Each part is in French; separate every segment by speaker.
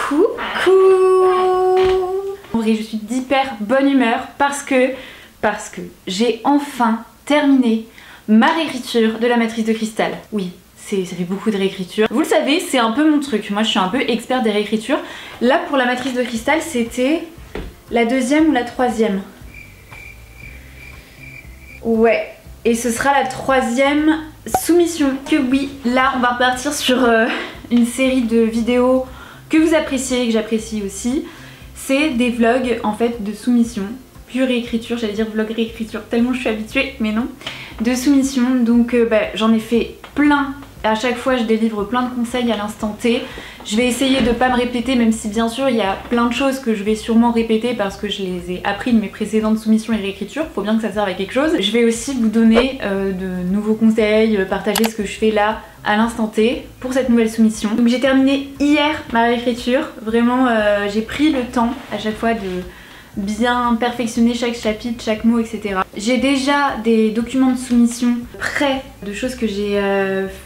Speaker 1: Coucou! En vrai, je suis d'hyper bonne humeur parce que j'ai enfin terminé ma réécriture de la matrice de cristal. Oui, ça fait beaucoup de réécriture. Vous le savez, c'est un peu mon truc. Moi, je suis un peu expert des réécritures. Là, pour la matrice de cristal, c'était la deuxième ou la troisième? Ouais. Et ce sera la troisième soumission. Que oui, là, on va repartir sur une série de vidéos que vous appréciez et que j'apprécie aussi. C'est des vlogs en fait de soumission, pure réécriture, j'allais dire vlog réécriture tellement je suis habituée, mais non, de soumission. Donc j'en ai fait plein, à chaque fois je délivre plein de conseils à l'instant T. Je vais essayer de pas me répéter, même si bien sûr il y a plein de choses que je vais sûrement répéter parce que je les ai appris de mes précédentes soumissions et réécritures, faut bien que ça serve à quelque chose. Je vais aussi vous donner de nouveaux conseils, partager ce que je fais là à l'instant T pour cette nouvelle soumission. Donc j'ai terminé hier ma réécriture, vraiment j'ai pris le temps à chaque fois de bien perfectionner chaque chapitre, chaque mot, etc. J'ai déjà des documents de soumission prêts, de choses que j'ai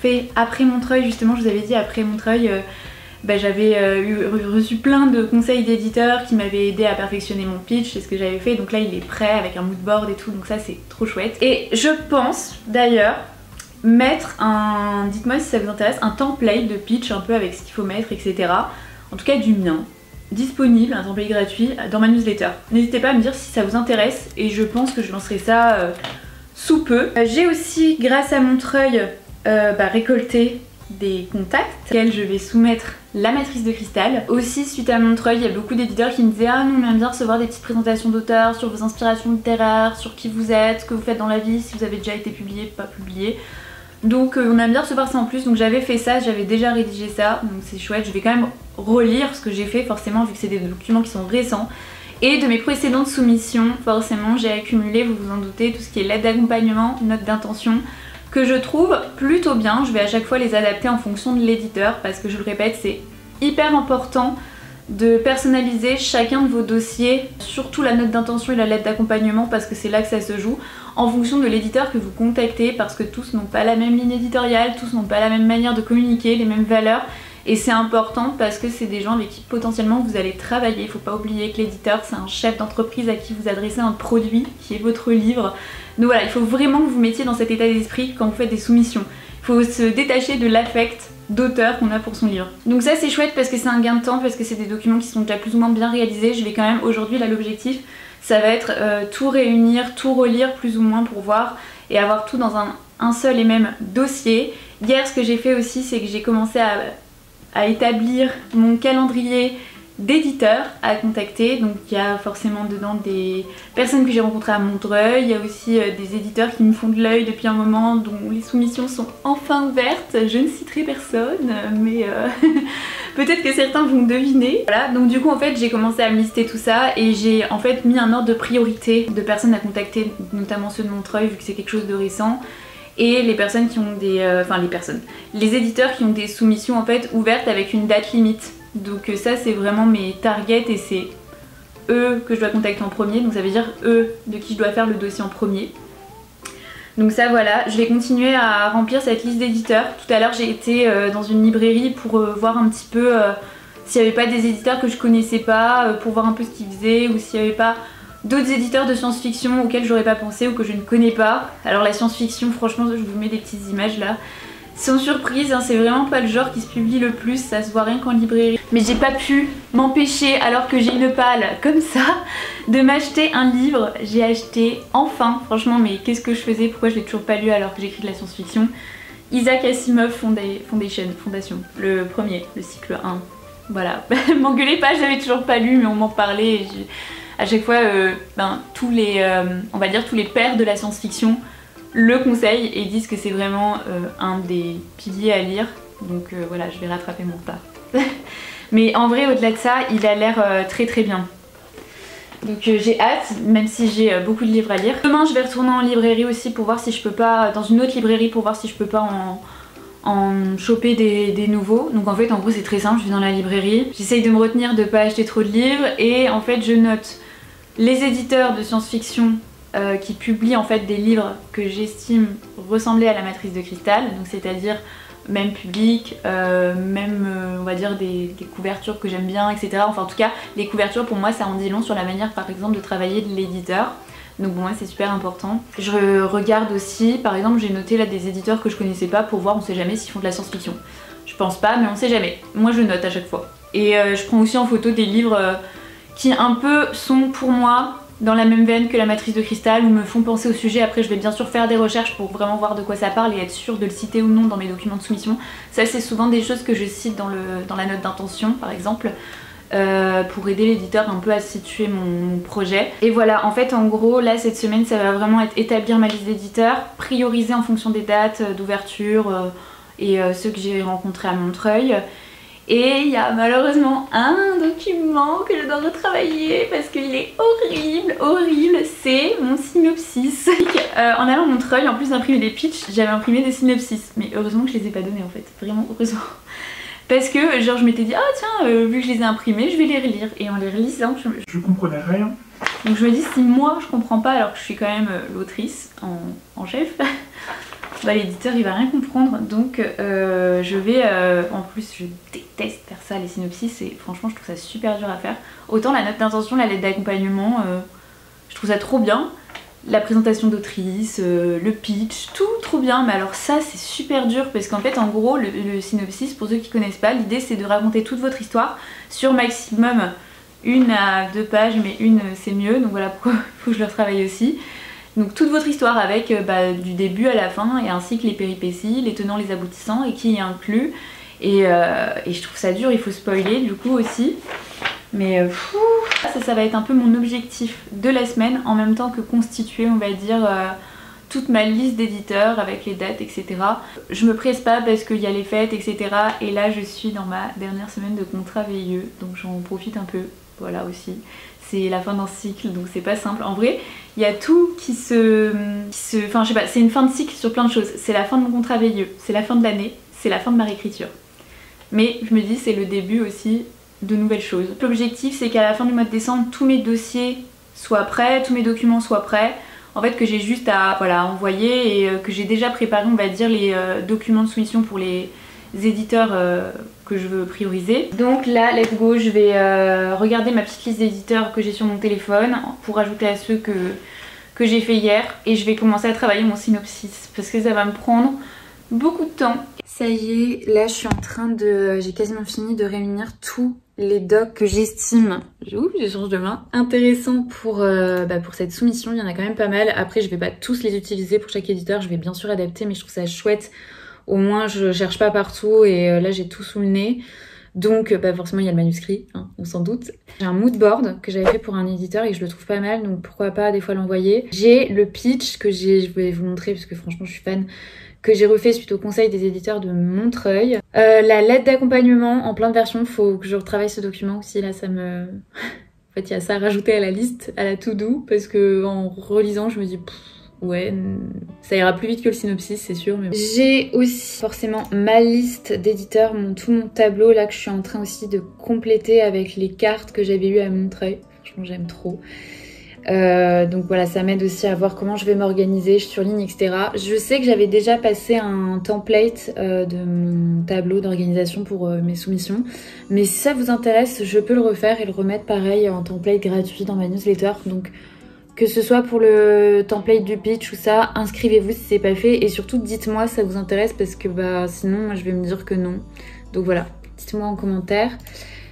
Speaker 1: fait après Montreuil, justement je vous avais dit après Montreuil, j'avais reçu plein de conseils d'éditeurs qui m'avaient aidé à perfectionner mon pitch, c'est ce que j'avais fait, donc là il est prêt avec un moodboard et tout, donc ça c'est trop chouette. Et je pense d'ailleurs mettre un, dites-moi si ça vous intéresse, un template de pitch un peu avec ce qu'il faut mettre, etc. En tout cas du mien, disponible, un template gratuit dans ma newsletter. N'hésitez pas à me dire si ça vous intéresse et je pense que je lancerai ça sous peu. J'ai aussi, grâce à Montreuil, récolté des contacts auxquels je vais soumettre la matrice de cristal. Aussi suite à Montreuil, il y a beaucoup d'éditeurs qui me disaient ah non mais on aime bien recevoir des petites présentations d'auteurs sur vos inspirations littéraires, sur qui vous êtes, ce que vous faites dans la vie, si vous avez déjà été publié, pas publié. Donc on aime bien recevoir ça en plus, donc j'avais fait ça, j'avais déjà rédigé ça, donc c'est chouette. Je vais quand même relire ce que j'ai fait forcément vu que c'est des documents qui sont récents. Et de mes précédentes soumissions, forcément j'ai accumulé, vous vous en doutez, tout ce qui est lettre d'accompagnement, note d'intention, que je trouve plutôt bien. Je vais à chaque fois les adapter en fonction de l'éditeur parce que je le répète, c'est hyper important de personnaliser chacun de vos dossiers, surtout la note d'intention et la lettre d'accompagnement parce que c'est là que ça se joue, en fonction de l'éditeur que vous contactez parce que tous n'ont pas la même ligne éditoriale, tous n'ont pas la même manière de communiquer, les mêmes valeurs. Et c'est important parce que c'est des gens avec qui potentiellement vous allez travailler. Il faut pas oublier que l'éditeur c'est un chef d'entreprise à qui vous adressez un produit qui est votre livre. Donc voilà, il faut vraiment que vous mettiez dans cet état d'esprit quand vous faites des soumissions. Il faut se détacher de l'affect d'auteur qu'on a pour son livre. Donc ça c'est chouette parce que c'est un gain de temps, parce que c'est des documents qui sont déjà plus ou moins bien réalisés. Je vais quand même aujourd'hui, là l'objectif ça va être tout réunir, tout relire plus ou moins pour voir et avoir tout dans un seul et même dossier. Hier ce que j'ai fait aussi c'est que j'ai commencé à établir mon calendrier d'éditeurs à contacter. Donc il y a forcément dedans des personnes que j'ai rencontrées à Montreuil, il y a aussi des éditeurs qui me font de l'œil depuis un moment dont les soumissions sont enfin ouvertes. Je ne citerai personne mais peut-être que certains vont deviner. Voilà, donc du coup en fait j'ai commencé à me lister tout ça et j'ai en fait mis un ordre de priorité de personnes à contacter, notamment ceux de Montreuil vu que c'est quelque chose de récent. Et les personnes qui ont des... les éditeurs qui ont des soumissions en fait ouvertes avec une date limite. Donc ça c'est vraiment mes targets et c'est eux que je dois contacter en premier. Donc ça veut dire eux de qui je dois faire le dossier en premier. Donc ça voilà, je vais continuer à remplir cette liste d'éditeurs. Tout à l'heure j'ai été dans une librairie pour voir un petit peu s'il n'y avait pas des éditeurs que je connaissais pas, pour voir un peu ce qu'ils faisaient ou s'il n'y avait pas d'autres éditeurs de science-fiction auxquels j'aurais pas pensé ou que je ne connais pas. Alors la science-fiction, franchement, je vous mets des petites images là. Sans surprise, hein, c'est vraiment pas le genre qui se publie le plus, ça se voit rien qu'en librairie. Mais j'ai pas pu m'empêcher, alors que j'ai une palle comme ça, de m'acheter un livre. J'ai acheté enfin, franchement, mais qu'est-ce que je faisais? Pourquoi je l'ai toujours pas lu alors que j'écris de la science-fiction? Isaac Asimov Fondation, le premier, le cycle 1. Voilà, m'engueulez pas, je l'avais toujours pas lu, mais on m'en parlait et à chaque fois, tous les, on va dire tous les pairs de la science-fiction le conseillent et disent que c'est vraiment un des piliers à lire. Donc voilà, je vais rattraper mon retard. Mais en vrai, au-delà de ça, il a l'air très très bien. Donc j'ai hâte, même si j'ai beaucoup de livres à lire. Demain, je vais retourner en librairie aussi pour voir si je peux pas, dans une autre librairie pour voir si je peux pas en choper des nouveaux. Donc en fait en gros c'est très simple, je vais dans la librairie, j'essaye de me retenir de pas acheter trop de livres et en fait je note les éditeurs de science-fiction qui publient en fait des livres que j'estime ressembler à la matrice de cristal, donc c'est-à-dire même public, même on va dire des couvertures que j'aime bien, etc. Enfin en tout cas les couvertures pour moi ça en dit long sur la manière par exemple de travailler de l'éditeur. Donc pour moi c'est super important. Je regarde aussi, par exemple j'ai noté là des éditeurs que je connaissais pas pour voir, on sait jamais s'ils font de la science-fiction. Je pense pas mais on sait jamais. Moi je note à chaque fois. Et je prends aussi en photo des livres qui un peu sont pour moi dans la même veine que la matrice de cristal ou me font penser au sujet. Après je vais bien sûr faire des recherches pour vraiment voir de quoi ça parle et être sûre de le citer ou non dans mes documents de soumission. Ça c'est souvent des choses que je cite dans la note d'intention par exemple. Pour aider l'éditeur un peu à situer mon projet. Et voilà, en fait en gros là cette semaine ça va vraiment être établir ma liste d'éditeurs, prioriser en fonction des dates d'ouverture et ceux que j'ai rencontrés à Montreuil. Et il y a malheureusement un document que je dois retravailler parce qu'il est horrible, c'est mon synopsis. En allant à Montreuil, en plus d'imprimer des pitchs, j'avais imprimé des synopsis. Mais heureusement que je les ai pas donnés en fait, vraiment heureusement. Parce que genre je m'étais dit, ah tiens, vu que je les ai imprimés, je vais les relire. Et en les relisant,
Speaker 2: je comprenais rien.
Speaker 1: Donc je me dis, si moi je comprends pas alors que je suis quand même l'autrice en chef, bah l'éditeur il va rien comprendre. Donc je vais, en plus je déteste faire ça les synopsis et franchement je trouve ça super dur à faire. Autant la note d'intention, la lettre d'accompagnement, je trouve ça trop bien. La présentation d'autrice, le pitch, tout trop bien, mais alors ça c'est super dur parce qu'en fait en gros le synopsis, pour ceux qui connaissent pas, l'idée c'est de raconter toute votre histoire sur maximum 1 à 2 pages, mais une c'est mieux, donc voilà pourquoi il faut que je le retravaille aussi. Donc toute votre histoire avec du début à la fin et ainsi que les péripéties, les tenants, les aboutissants et qui y inclut. Et je trouve ça dur, il faut spoiler du coup aussi. Mais ça va être un peu mon objectif de la semaine en même temps que constituer on va dire toute ma liste d'éditeurs avec les dates etc. Je me presse pas parce qu'il y a les fêtes etc. Et là je suis dans ma dernière semaine de contrat VIE donc j'en profite un peu, voilà aussi. C'est la fin d'un cycle donc c'est pas simple. En vrai il y a tout qui se... Enfin je sais pas, c'est une fin de cycle sur plein de choses. C'est la fin de mon contrat VIE, c'est la fin de l'année, c'est la fin de ma réécriture. Mais je me dis c'est le début aussi de nouvelles choses. L'objectif c'est qu'à la fin du mois de décembre tous mes dossiers soient prêts, tous mes documents soient prêts. En fait que j'ai juste à voilà, envoyer et que j'ai déjà préparé on va dire les documents de soumission pour les éditeurs que je veux prioriser. Donc là let's go, je vais regarder ma petite liste d'éditeurs que j'ai sur mon téléphone pour ajouter à ceux que j'ai fait hier et je vais commencer à travailler mon synopsis parce que ça va me prendre beaucoup de temps. Ça y est, là je suis en train de... j'ai quasiment fini de réunir tous les docs que j'estime, je change de main, intéressants pour cette soumission. Il y en a quand même pas mal. Après je vais pas tous les utiliser pour chaque éditeur, je vais bien sûr adapter mais je trouve ça chouette. Au moins je cherche pas partout et là j'ai tout sous le nez. Donc forcément il y a le manuscrit, hein, on s'en doute. J'ai un mood board que j'avais fait pour un éditeur et que je le trouve pas mal donc pourquoi pas des fois l'envoyer. J'ai le pitch que je vais vous montrer parce que franchement je suis fan, que j'ai refait suite au conseil des éditeurs de Montreuil. La lettre d'accompagnement en plein de versions, faut que je retravaille ce document aussi, là ça me... en fait il y a ça à rajouter à la liste, à la to-do, parce que en relisant je me dis ouais, ça ira plus vite que le synopsis c'est sûr. Mais... J'ai aussi forcément ma liste d'éditeurs, tout mon tableau là que je suis en train aussi de compléter avec les cartes que j'avais eues à Montreuil. Franchement j'aime trop. Donc voilà, ça m'aide aussi à voir comment je vais m'organiser, je surligne etc. Je sais que j'avais déjà passé un template de mon tableau d'organisation pour mes soumissions, mais si ça vous intéresse je peux le refaire et le remettre pareil en template gratuit dans ma newsletter. Donc que ce soit pour le template du pitch ou ça, inscrivez-vous si c'est pas fait et surtout dites-moi si ça vous intéresse parce que sinon moi je vais me dire que non. Donc voilà, dites-moi en commentaire.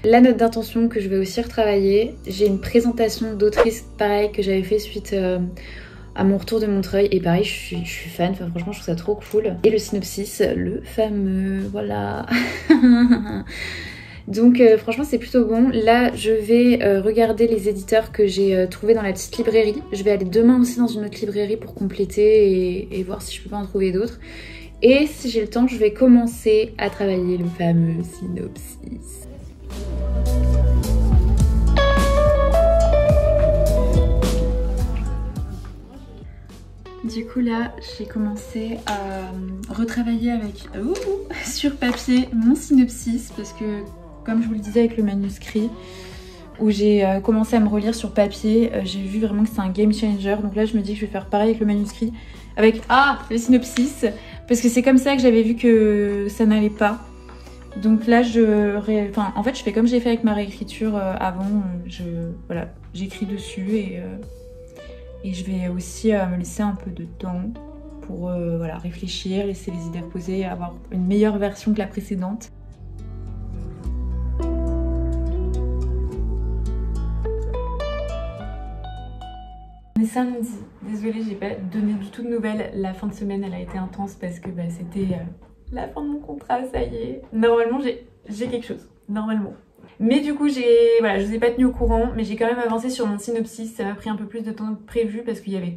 Speaker 1: La note d'intention que je vais aussi retravailler. J'ai une présentation d'autrice pareil que j'avais fait suite à mon retour de Montreuil et pareil je suis fan, enfin, franchement je trouve ça trop cool. Et le synopsis, le fameux, voilà. Donc franchement c'est plutôt bon. Là je vais regarder les éditeurs que j'ai trouvés dans la petite librairie. Je vais aller demain aussi dans une autre librairie pour compléter et voir si je peux pas en trouver d'autres. Et si j'ai le temps je vais commencer à travailler le fameux synopsis. Du coup là j'ai commencé à retravailler avec sur papier mon synopsis parce que comme je vous le disais avec le manuscrit où j'ai commencé à me relire sur papier, j'ai vu vraiment que c'est un game changer. Donc là je me dis que je vais faire pareil avec le manuscrit, avec le synopsis, parce que c'est comme ça que j'avais vu que ça n'allait pas. Donc là, en fait, je fais comme j'ai fait avec ma réécriture avant. Voilà, j'écris dessus et je vais aussi me laisser un peu de temps pour voilà, réfléchir, laisser les idées reposer et avoir une meilleure version que la précédente. On est samedi, désolée, j'ai pas donné du tout de nouvelles. La fin de semaine, elle a été intense parce que c'était la fin de mon contrat, ça y est. Normalement, j'ai quelque chose, normalement. Mais du coup, voilà, je vous ai pas tenu au courant, mais j'ai quand même avancé sur mon synopsis. Ça m'a pris un peu plus de temps que prévu parce qu'il y avait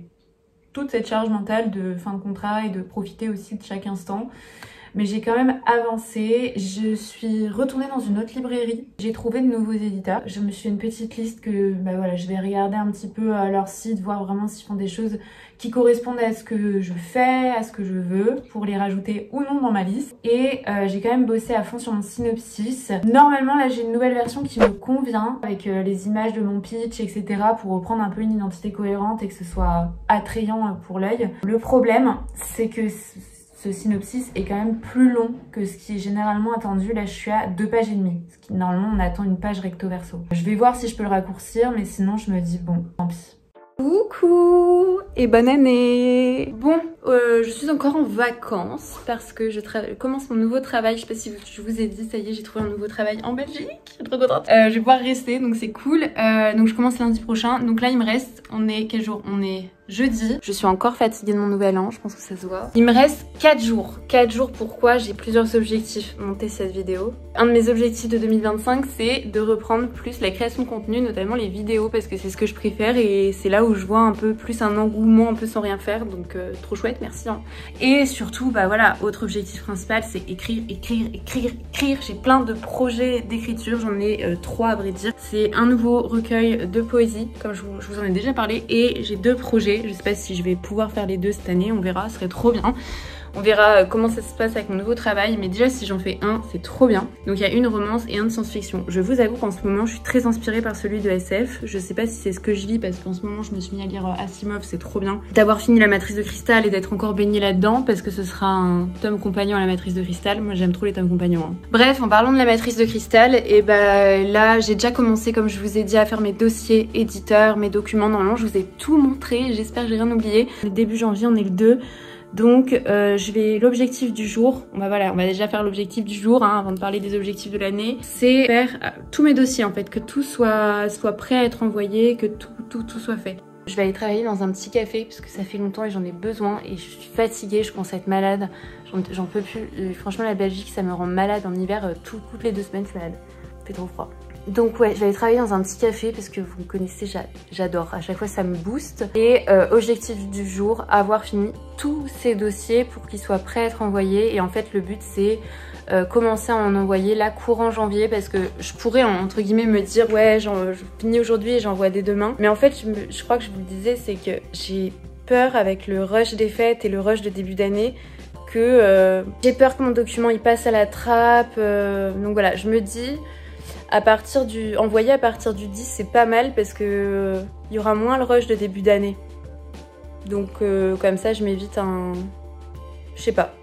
Speaker 1: toute cette charge mentale de fin de contrat et de profiter aussi de chaque instant. Mais j'ai quand même avancé. Je suis retournée dans une autre librairie. J'ai trouvé de nouveaux éditeurs. Je me suis fait une petite liste que voilà, je vais regarder un petit peu leur site, voir vraiment s'ils font des choses qui correspondent à ce que je fais, à ce que je veux, pour les rajouter ou non dans ma liste. Et j'ai quand même bossé à fond sur mon synopsis. Normalement, là, j'ai une nouvelle version qui me convient, avec les images de mon pitch, etc. pour reprendre un peu une identité cohérente et que ce soit attrayant pour l'œil. Le problème, c'est que ce synopsis est quand même plus long que ce qui est généralement attendu. Là, je suis à 2 pages et demie. Ce qui, normalement, on attend une page recto verso. Je vais voir si je peux le raccourcir, mais sinon, je me dis, bon, tant pis. Coucou et bonne année. Bon, je suis encore en vacances parce que je commence mon nouveau travail. Je sais pas si je vous ai dit, ça y est, j'ai trouvé un nouveau travail en Belgique. Je suis trop contente. Je vais pouvoir rester, donc c'est cool. Donc je commence lundi prochain. Donc là, il me reste, on est quel jour? On est jeudi. Je suis encore fatiguée de mon nouvel an, je pense que ça se voit. Il me reste 4 jours. 4 jours, pourquoi? J'ai plusieurs objectifs monter cette vidéo. Un de mes objectifs de 2025, c'est de reprendre plus la création de contenu, notamment les vidéos, parce que c'est ce que je préfère et c'est là où je vois un peu plus un engouement un peu sans rien faire, donc trop chouette, merci. Hein. Et surtout, bah voilà, autre objectif principal, c'est écrire. J'ai plein de projets d'écriture, j'en ai 3 à vrai dire. C'est un nouveau recueil de poésie, comme je vous en ai déjà parlé, et j'ai 2 projets. Je sais pas si je vais pouvoir faire les 2 cette année, on verra, ce serait trop bien. On verra comment ça se passe avec mon nouveau travail, mais déjà si j'en fais un, c'est trop bien. Donc il y a une romance et un de science-fiction. Je vous avoue qu'en ce moment, je suis très inspirée par celui de SF. Je sais pas si c'est ce que je lis parce qu'en ce moment, je me suis mis à lire Asimov, c'est trop bien. D'avoir fini La Matrice de Cristal et d'être encore baignée là-dedans parce que ce sera un tome compagnon à La Matrice de Cristal. Moi, j'aime trop les tomes compagnons. Hein. Bref, en parlant de La Matrice de Cristal, et bah là, j'ai déjà commencé, comme je vous ai dit, à faire mes dossiers éditeurs, mes documents. Normalement, je vous ai tout montré. J'espère que j'ai rien oublié. Le début janvier, on est le 2. Donc l'objectif du jour, on va déjà faire l'objectif du jour avant de parler des objectifs de l'année, c'est faire tous mes dossiers en fait, que tout soit prêt à être envoyé, que tout soit fait. Je vais aller travailler dans un petit café parce que ça fait longtemps et j'en ai besoin et je suis fatiguée, je commence à être malade, j'en peux plus. Franchement la Belgique ça me rend malade en hiver, toutes les 2 semaines je suis malade, il fait trop froid. Donc ouais, je vais aller travailler dans un petit café parce que vous me connaissez, j'adore. À chaque fois, ça me booste. Et objectif du jour, avoir fini tous ces dossiers pour qu'ils soient prêts à être envoyés. Et en fait, le but, c'est commencer à en envoyer là courant janvier parce que je pourrais, entre guillemets, me dire ouais, je finis aujourd'hui et j'envoie dès demain. Mais en fait, je crois que je vous le disais, c'est que j'ai peur avec le rush des fêtes et le rush de début d'année que j'ai peur que mon document il passe à la trappe. Donc voilà, je me dis... envoyer à partir du 10 c'est pas mal parce que il y aura moins le rush de début d'année. Donc comme ça je m'évite un... Je sais pas.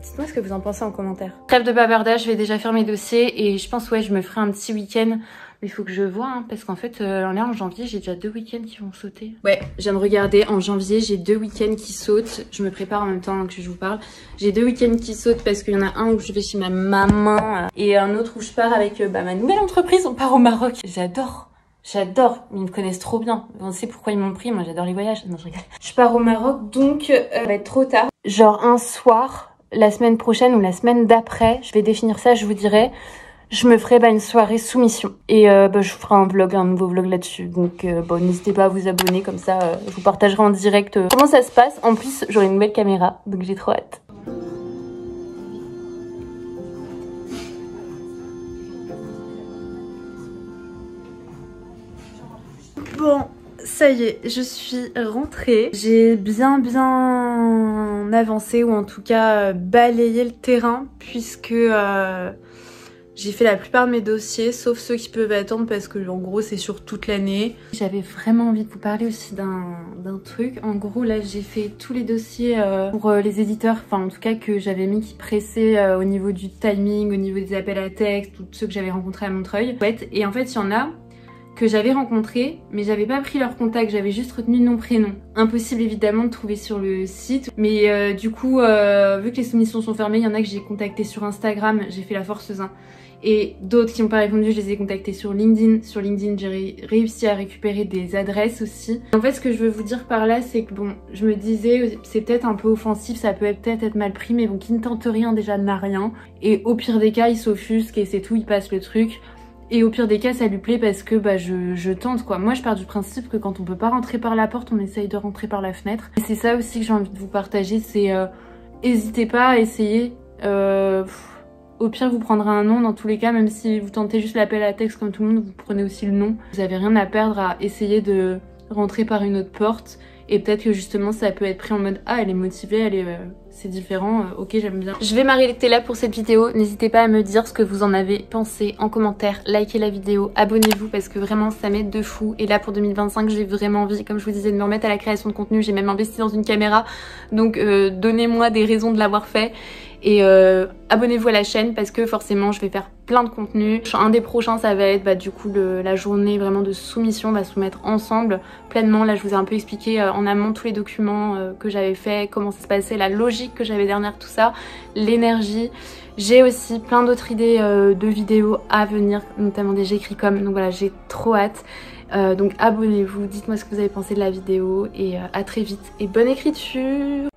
Speaker 1: Dites-moi ce que vous en pensez en commentaire. Trêve de bavardage, je vais déjà faire mes dossiers et je pense ouais je me ferai un petit week-end. Mais il faut que je vois hein, parce qu'en fait là en janvier j'ai déjà 2 week-ends qui vont sauter. Ouais, je viens de regarder, en janvier j'ai 2 week-ends qui sautent. Je me prépare en même temps que je vous parle. J'ai 2 week-ends qui sautent parce qu'il y en a un où je vais chez ma maman et un autre où je pars avec ma nouvelle entreprise, on part au Maroc. J'adore, ils me connaissent trop bien. On sait pourquoi ils m'ont pris, moi j'adore les voyages. Non, je rigole. Je pars au Maroc donc ça va être trop tard. Genre un soir, la semaine prochaine ou la semaine d'après, je vais définir ça, je vous dirai. Je me ferai une soirée soumission et je vous ferai un nouveau vlog là-dessus. Donc n'hésitez pas à vous abonner, comme ça je vous partagerai en direct comment ça se passe. En plus j'aurai une nouvelle caméra, donc j'ai trop hâte. Bon, ça y est, je suis rentrée. J'ai bien avancé ou en tout cas balayé le terrain puisque...
Speaker 2: J'ai fait la plupart de mes dossiers, sauf ceux qui peuvent attendre parce que en gros c'est sur toute l'année. J'avais vraiment envie de vous parler aussi d'un truc. En gros là j'ai fait tous les dossiers pour les éditeurs, enfin en tout cas que j'avais mis qui pressaient au niveau du timing, au niveau des appels à texte, tous ceux que j'avais rencontrés à Montreuil. Et en fait il y en a que j'avais rencontrés, mais j'avais pas pris leur contact, j'avais juste retenu nom prénom. Impossible évidemment de trouver sur le site, mais du coup vu que les soumissions sont fermées, il y en a que j'ai contacté sur Instagram, j'ai fait la forceuse 1. Et d'autres qui m'ont pas répondu, je les ai contactés sur LinkedIn. Sur LinkedIn, j'ai réussi à récupérer des adresses aussi. En fait, ce que je veux vous dire par là, c'est que bon, je me disais, c'est peut-être un peu offensif, ça peut peut-être être mal pris, mais bon, qui ne tente rien déjà n'a rien. Et au pire des cas, il s'offusque et c'est tout, il passe le truc. Et au pire des cas, ça lui plaît parce que bah, je tente quoi. Moi, je pars du principe que quand on peut pas rentrer par la porte, on essaye de rentrer par la fenêtre. Et c'est ça aussi que j'ai envie de vous partager, c'est hésitez pas à essayer. Au pire, vous prendrez un nom dans tous les cas, même si vous tentez juste l'appel à texte comme tout le monde, vous prenez aussi le nom. Vous avez rien à perdre à essayer de rentrer par une autre porte. Et peut-être que justement, ça peut être pris en mode « Ah, elle est motivée, c'est différent, ok, j'aime bien ». Je vais m'arrêter là pour cette vidéo. N'hésitez pas à me dire ce que vous en avez pensé en commentaire. Likez la vidéo, abonnez-vous parce que vraiment, ça m'aide de fou. Et là, pour 2025, j'ai vraiment envie, comme je vous disais, de me remettre à la création de contenu. J'ai même investi dans une caméra. Donc, donnez-moi des raisons de l'avoir fait. Et abonnez-vous à la chaîne parce que forcément je vais faire plein de contenu. Un des prochains ça va être du coup la journée vraiment de soumission, on va soumettre ensemble pleinement. Là je vous ai un peu expliqué en amont tous les documents que j'avais fait, comment ça se passait, la logique que j'avais derrière tout ça, l'énergie. J'ai aussi plein d'autres idées de vidéos à venir, notamment des j'écris comme, donc voilà j'ai trop hâte. Donc abonnez-vous, dites-moi ce que vous avez pensé de la vidéo et à très vite et bonne écriture.